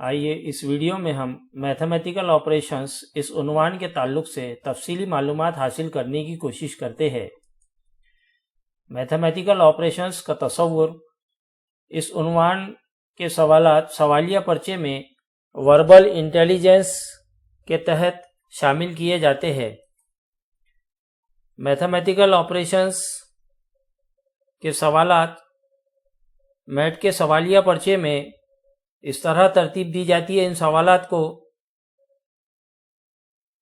आइए इस वीडियो में हम मैथमेटिकल ऑपरेशंस इस उन्वान के ताल्लुक से तफसीली मालूमात हासिल करने की कोशिश करते हैं। मैथमेटिकल ऑपरेशंस का तसव्वुर इस उन्वान के सवालात सवालिया पर्चे में वर्बल इंटेलिजेंस के तहत शामिल किए जाते हैं। मैथमेटिकल ऑपरेशंस के सवालात मैथ के सवालिया पर्चे में इस तरह तरतीब दी जाती है इन सवालात को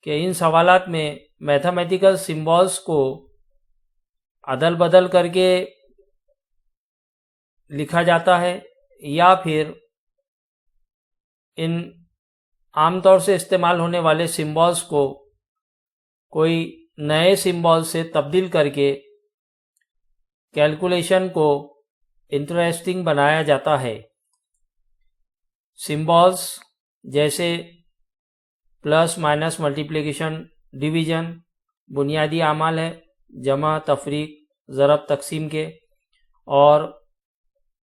कि इन सवालात में मैथमेटिकल सिंबल्स को अदल बदल करके लिखा जाता है या फिर इन आमतौर से इस्तेमाल होने वाले सिंबल्स को कोई नए सिंबल से तब्दील करके कैलकुलेशन को इंटरेस्टिंग बनाया जाता है। सिंबल्स जैसे प्लस, माइनस, मल्टीप्लिकेशन, डिवीजन बुनियादी आमाल है जमा, तफरीक, ज़रब, तकसीम के, और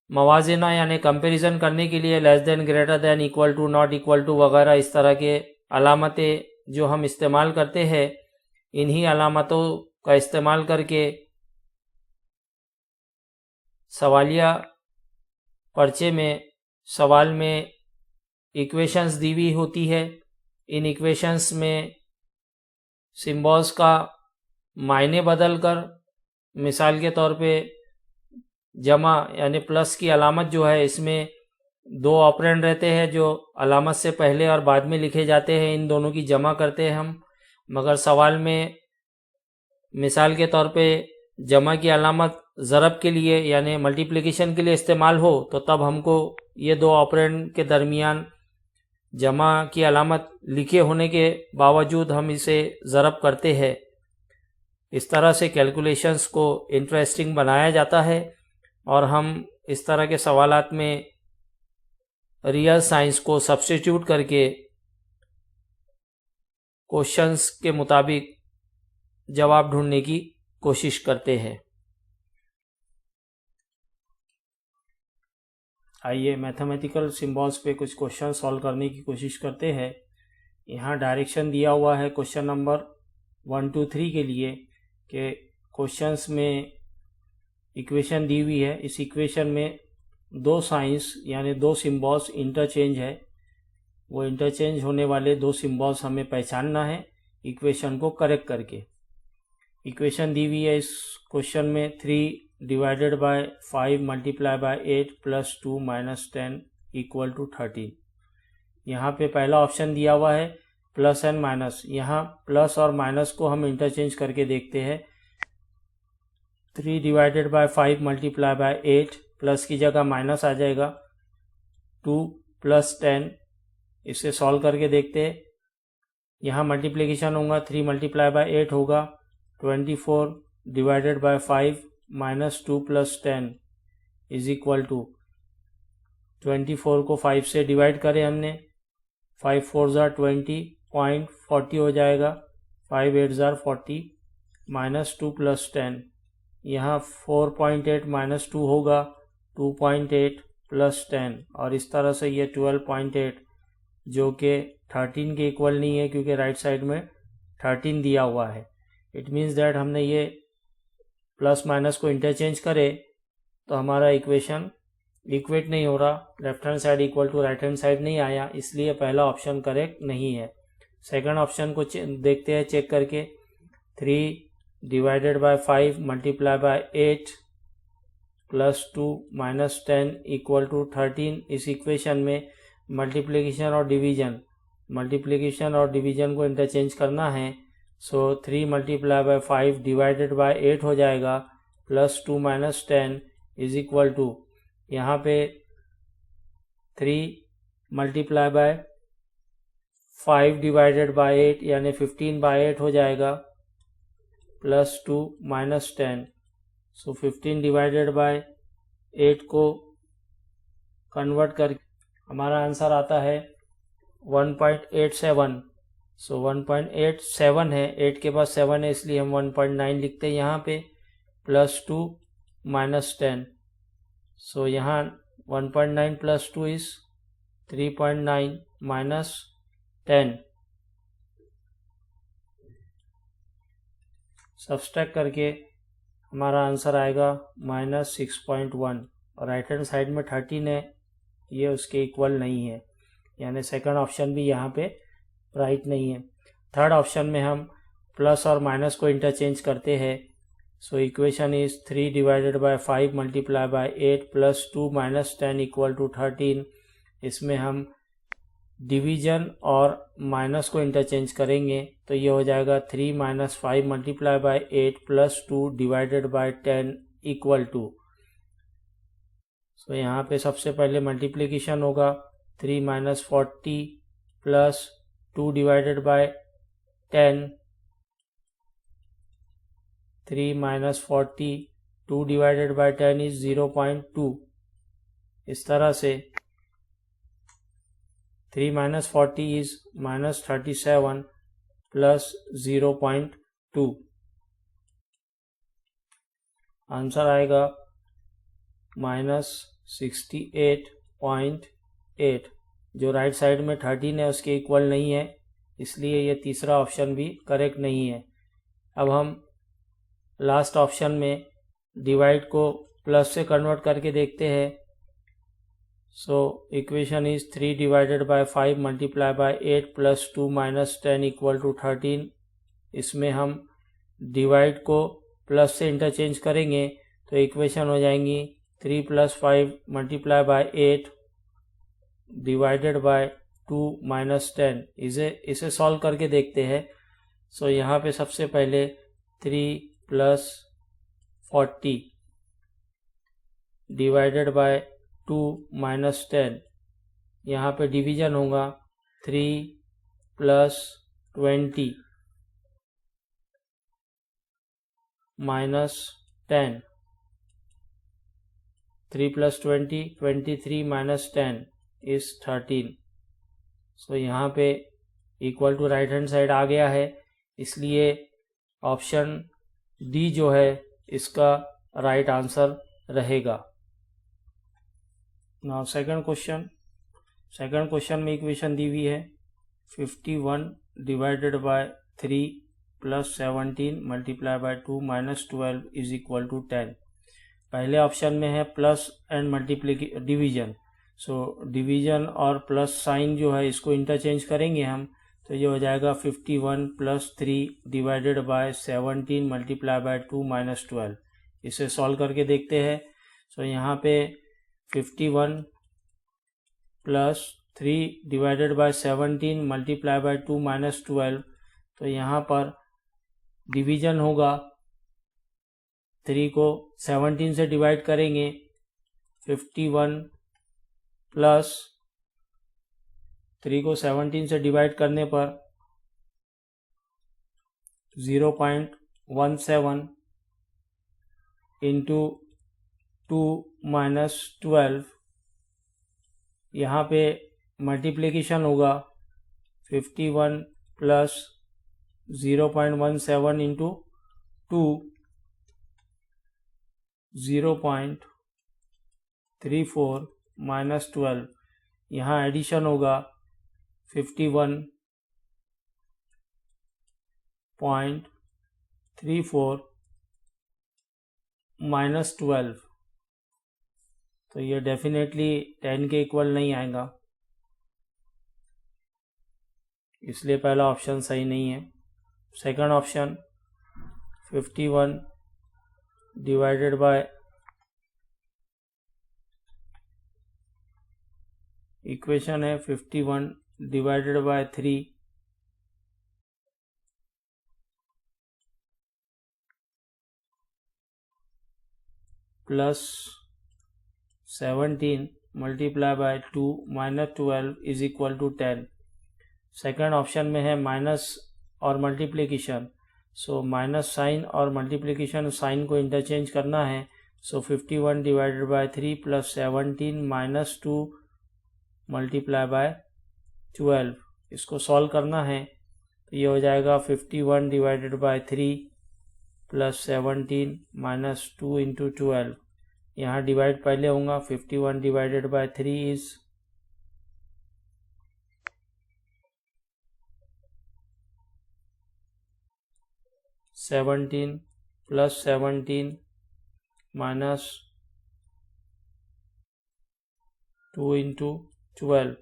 मवाजना यानी कंपैरिजन करने के लिए less than, greater than, equal to, not equal to वगैरह इस तरह के अलामतें जो हम इस्तेमाल करते हैं, इन्हीं अलामतों का इस्तेमाल करके सवालिया पर्चे में सवाल में इक्वेशंस दी हुई होती है। इन इक्वेशंस में सिंबल्स का मायने बदल कर, मिसाल के तौर पे जमा यानी प्लस की अलामत जो है इसमें दो ऑपरेंड रहते हैं जो अलामत से पहले और बाद में लिखे जाते हैं, इन दोनों की जमा करते हैं हम। मगर सवाल में मिसाल के तौर पे जमा की अलामत ज़रब के लिए यानी मल्टीप्लिकेशन के लिए इस्तेमाल हो तो तब हमको ये दो ऑपरेंड के दरमियान जमा की अलामत लिखे होने के बावजूद हम इसे ज़रब करते हैं। इस तरह से कैलकुलेशंस को इंटरेस्टिंग बनाया जाता है और हम इस तरह के सवालात में रियल साइंस को सब्स्टिट्यूट करके क्वेश्चंस के मुताबिक जवाब ढूंढने की कोशिश करते हैं। आइए मैथमेटिकल सिंबल्स पे कुछ क्वेश्चन सॉल्व करने की कोशिश करते हैं। यहाँ डायरेक्शन दिया हुआ है क्वेश्चन नंबर 1, 2, 3 के लिए कि क्वेश्चंस में इक्वेशन दी हुई है, इस इक्वेशन में दो साइंस यानी दो सिंबल्स इंटरचेंज है, वो इंटरचेंज होने वाले दो सिंबल्स हमें पहचानना है इक्वेशन को करेक्ट करके। इक्वेशन दी हुई है इस क्वेश्चन में 3 divided by 5 multiply by 8 plus 2 minus 10 equal to 13। यहाँ पे पहला ऑप्शन दिया हुआ है प्लस एंड माइनस। यहाँ प्लस और माइनस को हम इंटरचेंज करके देखते हैं। 3 divided by 5 multiply by 8, plus की जगह माइनस आ जाएगा, 2 प्लस 10, इसे सॉल्व करके देखते हैं। यहाँ मल्टीप्लिकेशन होगा, 3 मल्टीप्लाई बाय 8 होगा 24 divided by 5 minus 2 plus 10 is equal to 24 को 5 से डिवाइड करें हमने, 5 4 ज़ार 20, पॉइंट 40 हो जाएगा, 5 8 ज़ार 40 माइनस 2 प्लस 10, यहाँ 4.8 माइनस 2 होगा 2.8 प्लस 10, और इस तरह से ये 12.8 जो कि 13 के इक्वल नहीं है क्योंकि राइट साइड में 13 दिया हुआ है। इट मीन्स दैट हमने ये प्लस माइनस को इंटरचेंज करे तो हमारा इक्वेशन इक्वेट नहीं हो रहा, left hand side equal to right hand side नहीं आया, इसलिए पहला ऑप्शन करेक्ट नहीं है। सेकंड ऑप्शन को देखते हैं चेक करके। 3 divided by 5 multiply by 8 plus 2 minus 10 equal to 13। इस इक्वेशन में मल्टीप्लिकेशन और डिवीजन को इंटरचेंज करना है। So 3 multiply by 5 divided by 8 हो जाएगा, plus 2 minus 10 is equal to, यहाँ पे 3 मल्टीप्लाई बाय 5 डिवाइडेड बाय 8 यानी 15 बाय 8 हो जाएगा, plus 2 minus 10। So 15 divided by 8 को कन्वर्ट कर हमारा आंसर आता है 1.87। सो 1.87 है, 8 के बाद 7 है इसलिए हम 1.9 लिखते हैं यहाँ पे, प्लस 2 माइनस 10। सो यहाँ 1.9 प्लस 2 इज 3.9 माइनस 10 सब्सट्रैक्ट करके हमारा आंसर आएगा -6.1 और राइट हैंड साइड में 13 है, ये उसके इक्वल नहीं है, यानी सेकंड ऑप्शन भी यहाँ पे राइट नहीं है। थर्ड ऑप्शन में हम प्लस और माइनस को इंटरचेंज करते हैं। So equation is 3 divided by 5 multiply by 8 plus 2 minus 10 equal to 13। इसमें हम डिवीजन और माइनस को इंटरचेंज करेंगे तो ये हो जाएगा 3 minus 5 multiply by 8 plus 2 divided by 10 equal to. So यहाँ पे सबसे पहले मल्टीप्लिकेशन होगा 3 minus 40 plus 2 divided by 10। 3 minus 40 2 divided by 10 is 0.2। इस तरह से 3 minus 40 is minus 37 plus 0.2। Answer आएगा -68.8। जो राइट साइड में 13 है उसके इक्वल नहीं है, इसलिए ये तीसरा ऑप्शन भी करेक्ट नहीं है। अब हम लास्ट ऑप्शन में डिवाइड को प्लस से कन्वर्ट करके देखते हैं। So equation is 3 divided by 5 multiply by 8 plus 2 minus 10 equal to 13। इसमें हम डिवाइड को प्लस से इंटरचेंज करेंगे तो इक्वेशन हो जाएंगी 3 plus 5 multiply by 8 divided by 2 minus 10। इसे सॉल्व करके देखते हैं। सो यहाँ पे सबसे पहले 3 प्लस 40 डिवाइडेड बाय 2 माइनस 10, यहाँ पे डिवीजन होगा 3 plus 20 minus 10। 3 plus 20 23 minus 10 is 13। So यहाँ पे equal to right hand side आ गया है, इसलिए ऑप्शन डी जो है इसका राइट आंसर रहेगा। नाउ सेकंड क्वेश्चन में इक्वेशन दी हुई है 51 divided by 3 plus 17 multiply by 2 minus 12 is equal to 10। पहले ऑप्शन में है plus and division. So division और प्लस साइन जो है इसको इंटरचेंज करेंगे हम, तो ये हो जाएगा 51 plus 3 divided bye 17 multiply by 2 minus 12। इसे सॉल्व करके देखते हैं। सो यहाँ पे 51 plus 3 divided bye 17 multiply by 2 minus 12, तो यहाँ पर डिवीजन होगा 3 को 17 से डिवाइड करेंगे। 51 प्लस 3 को 17 से डिवाइड करने पर 0.17 इंटू 2 माइनस 12। यहाँ पे मल्टीप्लिकेशन होगा 51 प्लस 0.17 इंटू 2 0.34 माइनस 12। यहाँ एडिशन होगा 51.34 माइनस 12, तो ये डेफिनेटली 10 के इक्वल नहीं आएगा, इसलिए पहला ऑप्शन सही नहीं है। Second option 51 divided by equation है 51 divided by 3 plus 17 multiply by 2 minus 12 is equal to 10। Second option में है माइनस और मल्टीप्लिकेशन। सो माइनस साइन और मल्टीप्लिकेशन साइन को इंटरचेंज करना है। So 51 divided by 3 plus 17 minus 2 multiply by 12, इसको solve करना है तो ये हो जाएगा 51 divided by 3 plus 17 minus 2 into 12। यहाँ डिवाइड पहले होगा 51 divided by 3 is 17 plus 17 minus 2 into 12,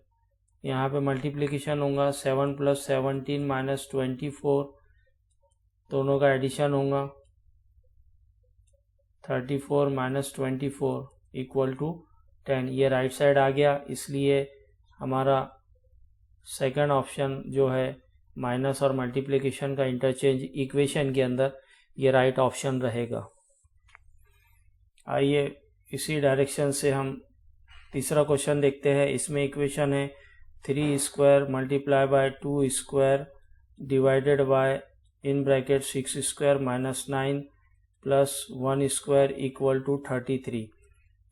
यहाँ पे मल्टीप्लिकेशन होगा 7 प्लस 17 माइनस 24, दोनों का एडिशन होगा 34 माइनस 24 इक्वल टू 10। ये राइट साइड आ गया, इसलिए हमारा सेकंड ऑप्शन जो है माइनस और मल्टीप्लिकेशन का इंटरचेंज इक्वेशन के अंदर, ये राइट ऑप्शन रहेगा। आइए इसी डायरेक्शन से हम तीसरा क्वेश्चन देखते हैं। इसमें इक्वेशन है 3 square multiply by 2 square divided by in bracket 6 square minus 9 plus 1 square equal to 33।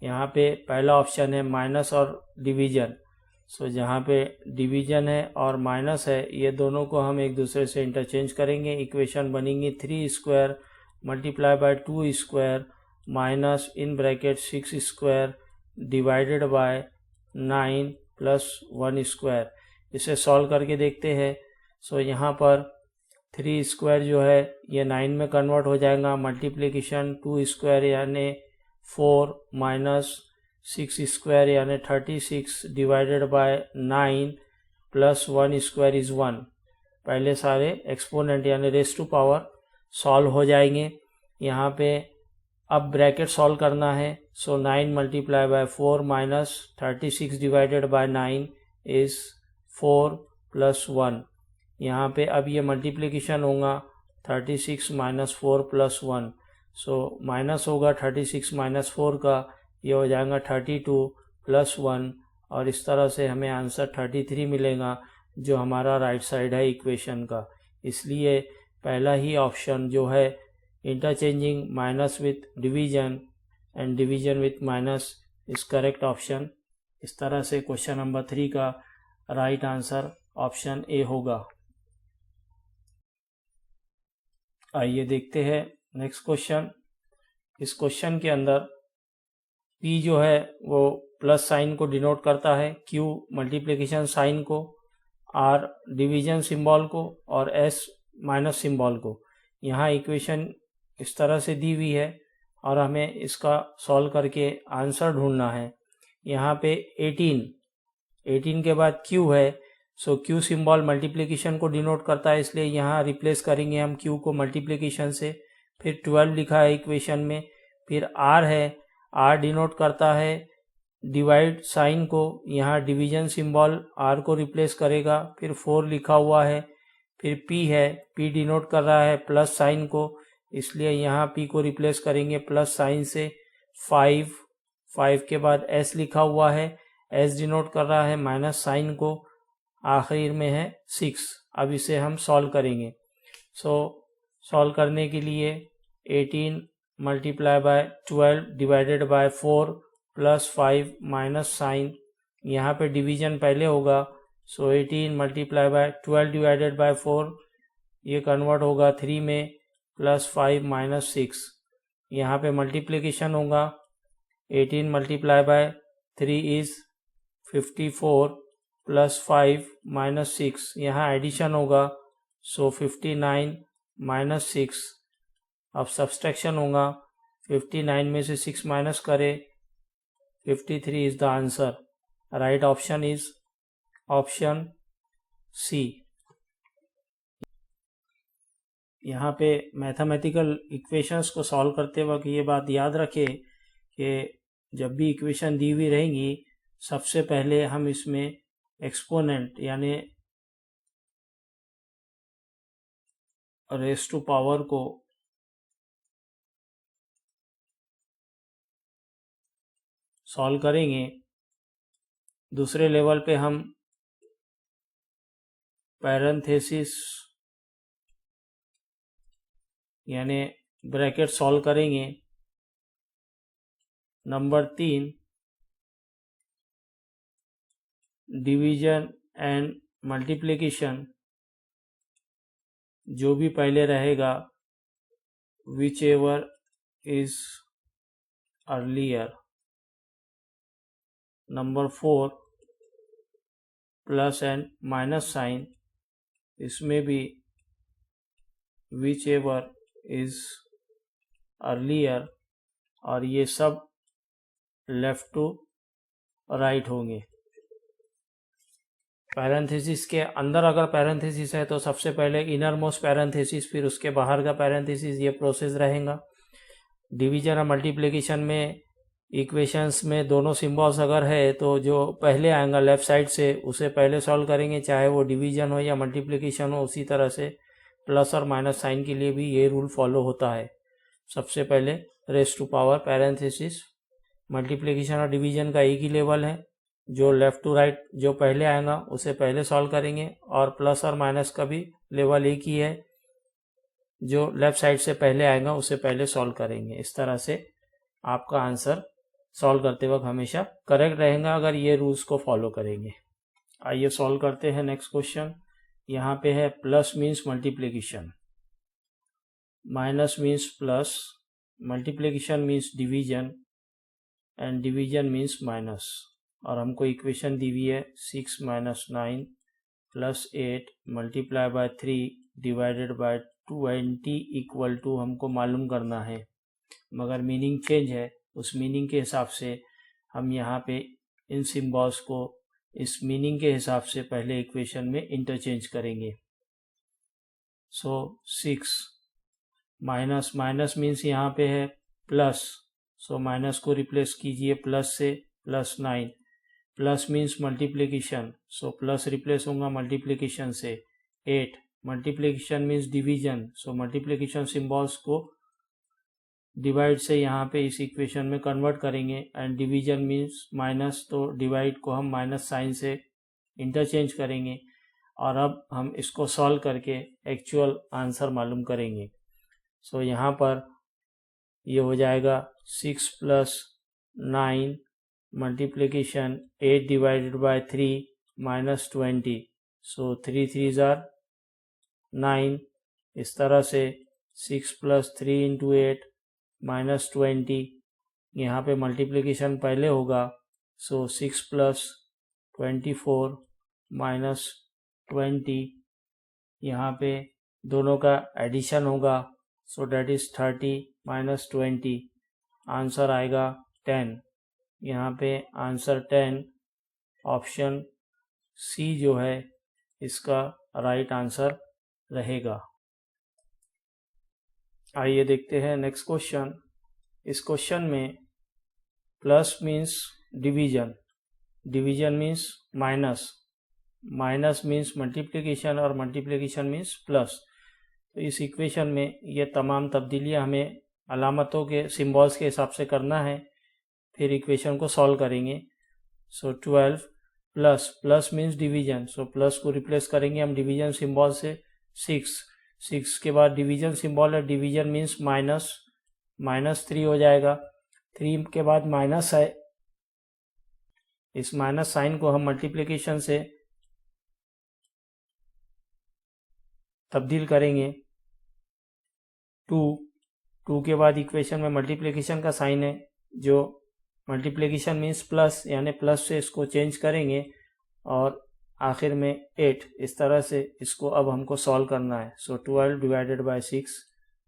यहाँ पे पहला ऑप्शन है माइनस और डिवीजन। सो जहाँ पे डिवीजन है और माइनस है, ये दोनों को हम एक दूसरे से इंटरचेंज करेंगे। इक्वेशन बनेंगी 3 square multiply by 2 square minus in bracket 6 square divided bye 9 plus 1 square. इसे सॉल्व करके देखते हैं। सो यहाँ पर 3 स्क्वायर जो है ये 9 में कन्वर्ट हो जाएगा। मल्टीप्लिकेशन 2 स्क्वायर यानी 4 माइनस 6 स्क्वायर यानी 36 divided by 9 plus 1 square is 1। पहले सारे एक्सपोनेंट यानी रेस टू पावर सॉल्व हो जाएंगे। यहाँ पे अब ब्रैकेट सॉल्व करना है। सो 9 multiply by 4 minus 36 divided by 9 is 4 plus 1। यहाँ पे अब ये मल्टीप्लिकेशन होगा 36 माइनस 4 प्लस 1। सो माइनस होगा 36 माइनस 4 का, ये हो जाएगा 32 प्लस 1, और इस तरह से हमें आंसर 33 मिलेगा, जो हमारा राइट साइड है इक्वेशन का। इसलिए पहला ही ऑप्शन जो है interchanging minus with division and division with minus is correct option. इस तरह से क्वेश्चन नंबर 3 का राइट आंसर ऑप्शन ए होगा। आइए देखते हैं नेक्स्ट क्वेश्चन। इस क्वेश्चन के अंदर P जो है वो प्लस साइन को डिनोट करता है, Q मल्टीप्लिकेशन साइन को, R डिवीजन सिंबल को और S माइनस सिंबल को। यहाँ इक्वेशन इस तरह से दी हुई है और हमें इसका सॉल्व करके आंसर ढूंढना है। यहाँ पे 18 के बाद Q है। सो Q सिंबल मल्टीप्लिकेशन को डिनोट करता है, इसलिए यहाँ रिप्लेस करेंगे हम Q को मल्टीप्लिकेशन से। फिर 12 लिखा है इक्वेशन में। फिर R है, R डिनोट करता है डिवाइड साइन को, यहाँ डिवीजन सिंबल R को रिप्लेस करेगा। फिर 4 लिखा हुआ है। फिर P है, P डिनोट कर रहा है प्लस साइन को, इसलिए यहाँ P को रिप्लेस करेंगे प्लस साइन से। 5 के बाद S लिखा हुआ है, S डिनोट कर रहा है माइनस साइन को, आखिर में है 6। अब इसे हम सॉल्व करेंगे। सो सॉल्व करने के लिए 18 multiply by 12 divided by 4 plus 5 minus sign, यहाँ पे डिवीजन पहले होगा। So 18 multiply by 12 divided by 4, ये कन्वर्ट होगा 3 में, प्लस 5 माइनस 6, यहाँ पे मल्टीप्लिकेशन होगा। 18 multiply by 3 is 54 plus 5 minus 6, यहाँ एडिशन होगा। सो 59 माइनस 6, अब सब्सट्रैक्शन होगा। 59 में से 6 माइनस करे, 53 is the answer. Right option is option C. यहाँ पे मैथमेटिकल इक्वेशंस को सॉल्व करते वक्त ये बात याद रखें कि जब भी इक्वेशन दी हुई रहेंगी, सबसे पहले हम इसमें एक्सपोनेंट यानी रेस टू पावर को सॉल्व करेंगे। दूसरे लेवल पे हम पैरेंथेसिस यानी ब्रैकेट सॉल्व करेंगे। नंबर 3 डिवीजन एंड मल्टीप्लिकेशन, जो भी पहले रहेगा which ever is earlier. Number 4 plus and minus sign, इसमें भी विच एवर इज अर्लियर, और ये सब लेफ्ट टू राइट होंगे। पैरेंथेसिस के अंदर अगर पैरेंथेसिस है तो सबसे पहले इनर मोस्ट पैरेंथेसिस, फिर उसके बाहर का पैरेंथेसिस, ये प्रोसेस रहेगा। डिवीजन और मल्टीप्लिकेशन में इक्वेशंस में दोनों सिंबल्स अगर है तो जो पहले आएगा लेफ्ट साइड से उसे पहले सॉल्व करेंगे, चाहे वो डिवीजन हो या मल्टीप्लिकेशन हो। उसी तरह से प्लस और माइनस साइन के लिए भी ये रूल फॉलो होता है। सबसे पहले raise to power parenthesis. Multiplication और डिवीजन का एक ही लेवल है, जो लेफ्ट टू राइट जो पहले आएगा उसे पहले सॉल्व करेंगे, और प्लस और माइनस का भी लेवल एक ही है, जो लेफ्ट साइड से पहले आएगा उसे पहले सॉल्व करेंगे। इस तरह से आपका आंसर सॉल्व करते वक्त हमेशा करेक्ट रहेगा अगर ये रूल्स को फॉलो करेंगे। आइए सॉल्व करते हैं नेक्स्ट क्वेश्चन। यहाँ पे है plus means multiplication, minus means plus, multiplication means division and division means minus. और हमको इक्वेशन दी हुई है 6 - 9 + 8 multiply by 3 divided by 20 equal to हमको मालूम करना है, मगर मीनिंग चेंज है। उस मीनिंग के हिसाब से हम यहाँ पे इन सिम्बॉल्स को इस मीनिंग के हिसाब से पहले इक्वेशन में इंटरचेंज करेंगे। सो 6 माइनस, माइनस मीन्स यहाँ पे है प्लस, सो माइनस को रिप्लेस कीजिए प्लस से, +9। Plus means multiplication, so plus replace होगा मल्टीप्लिकेशन से। 8 मल्टीप्लिकेशन मीन्स डिवीजन, सो मल्टीप्लिकेशन सिम्बॉल्स को डिवाइड से यहाँ पे इस इक्वेशन में कन्वर्ट करेंगे। एंड डिवीजन मीन्स माइनस, तो डिवाइड को हम माइनस साइन से इंटरचेंज करेंगे। और अब हम इसको सॉल्व करके एक्चुअल आंसर मालूम करेंगे। सो यहाँ पर ये हो जाएगा 6 + 9 multiplication 8 divided by 3 -20, so 3 3s are 9। इस तरह से 6 + 3 × 8 -20, यहाँ पे मल्टीप्लिकेशन पहले होगा, सो 6 + 24 -20, यहाँ पे दोनों का एडिशन होगा, सो डेट इज 30 - 20, आंसर आएगा 10। यहाँ पे आंसर 10, ऑप्शन सी जो है इसका राइट आंसर रहेगा। आइए देखते हैं नेक्स्ट क्वेश्चन। इस क्वेश्चन में plus means division, division means minus, minus means multiplication और मल्टीप्लिकेशन मीन्स प्लस। तो इस इक्वेशन में ये तमाम तब्दीलियां हमें अलामतों के सिंबल्स के हिसाब से करना है, फिर इक्वेशन को सॉल्व करेंगे। सो 12 plus, plus means division, so plus को रिप्लेस करेंगे हम डिवीजन सिंबल से। 6 के बाद डिवीजन सिंबल है, डिवीजन मीन्स माइनस, -3 हो जाएगा। 3 के बाद माइनस है, इस माइनस साइन को हम मल्टीप्लिकेशन से तब्दील करेंगे। 2 के बाद इक्वेशन में मल्टीप्लिकेशन का साइन है, जो मल्टीप्लिकेशन मीन्स प्लस, यानी प्लस से इसको चेंज करेंगे, और आखिर में 8। इस तरह से इसको अब हमको सॉल्व करना है। सो 12 डिवाइडेड बाय 6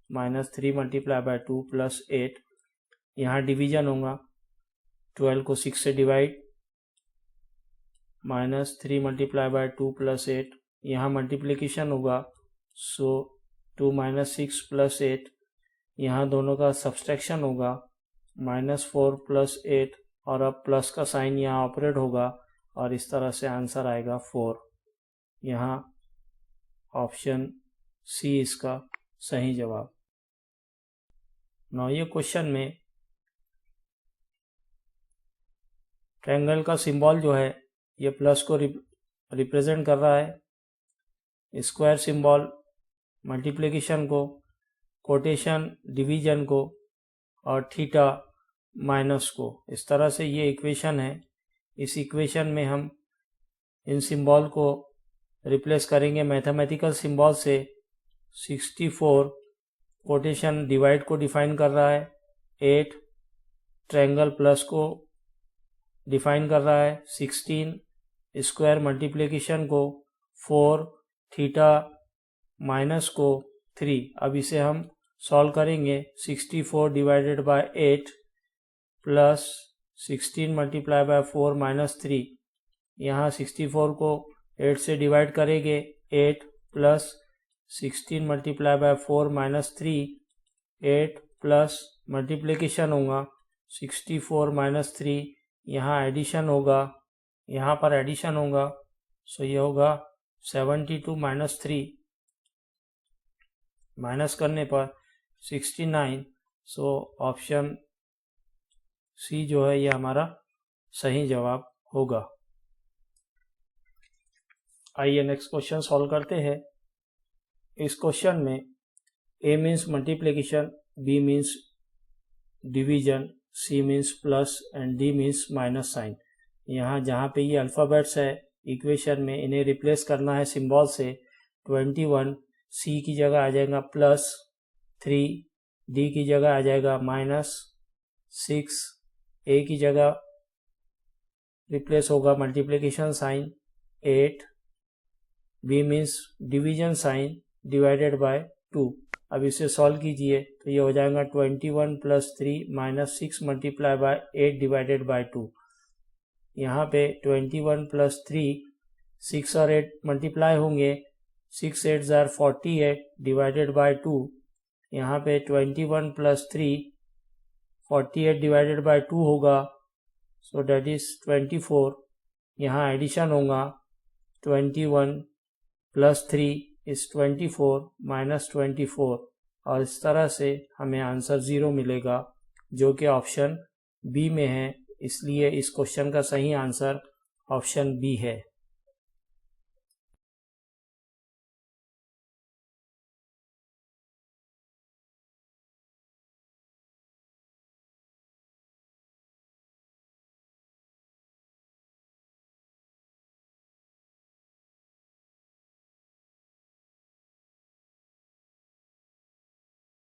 -3 मल्टीप्लाई बाय 2 + 8, यहाँ डिवीजन होगा, 12 को 6 से डिवाइड, -3 मल्टीप्लाई बाय 2 + 8, यहाँ मल्टीप्लिकेशन होगा, सो 2 - 6 + 8, यहाँ दोनों का सब्सट्रैक्शन होगा, -4 + 8, और अब प्लस का साइन यहाँ ऑपरेट होगा, और इस तरह से आंसर आएगा 4। यहाँ ऑप्शन सी इसका सही जवाब। ये क्वेश्चन में ट्रायंगल का सिंबल जो है ये प्लस को रिप्रेजेंट कर रहा है, स्क्वायर सिंबल मल्टीप्लिकेशन को, कोटेशन डिवीजन को, और थीटा माइनस को। इस तरह से ये इक्वेशन है। इस इक्वेशन में हम इन सिंबल को रिप्लेस करेंगे मैथमेटिकल सिंबल से। 64 कोटेशन डिवाइड को डिफाइन कर रहा है, 8 ट्रायंगल प्लस को डिफाइन कर रहा है, 16 स्क्वायर मल्टीप्लिकेशन को, 4 थीटा माइनस को, 3। अब इसे हम सॉल्व करेंगे 64 divided by 8 plus 16 multiply by 4 minus 3। यहाँ 64 को 8 से डिवाइड करेंगे 8 plus 16 multiply by 4 minus 3 8 plus multiplication होगा 64 माइनस 3। यहाँ एडिशन होगा, यहाँ पर एडिशन होगा, सो ये होगा 72 माइनस 3 माइनस करने पर 69। सो ऑप्शन सी जो है ये हमारा सही जवाब होगा। आइए नेक्स्ट क्वेश्चन सॉल्व करते हैं। इस क्वेश्चन में A means multiplication, B means division, C means plus and D means minus sign. यहाँ जहाँ पे ये अल्फ़ाबेट्स है इक्वेशन में, इन्हें रिप्लेस करना है सिंबल से। 21 सी की जगह आ जाएगा प्लस 3, डी की जगह आ जाएगा माइनस 6, ए की जगह रिप्लेस होगा multiplication sign 8, B means division sign divided by 2। अब इसे सॉल्व कीजिए तो ये हो जाएगा 21 plus 3 minus 6 multiply by 8 divided by 2। यहाँ पे 21 प्लस 3 6 और 8 मल्टीप्लाई होंगे, 6 8 जार 48 डिवाइडेड बाय 2। यहाँ पे 21 प्लस 3 48 डिवाइडेड बाय 2 होगा, सो डेट इज 24। यहाँ एडिशन होगा 21 प्लस 3 इज 24 माइनस 24, और इस तरह से हमें आंसर 0 मिलेगा जो कि ऑप्शन बी में है। इसलिए इस क्वेश्चन का सही आंसर ऑप्शन बी है।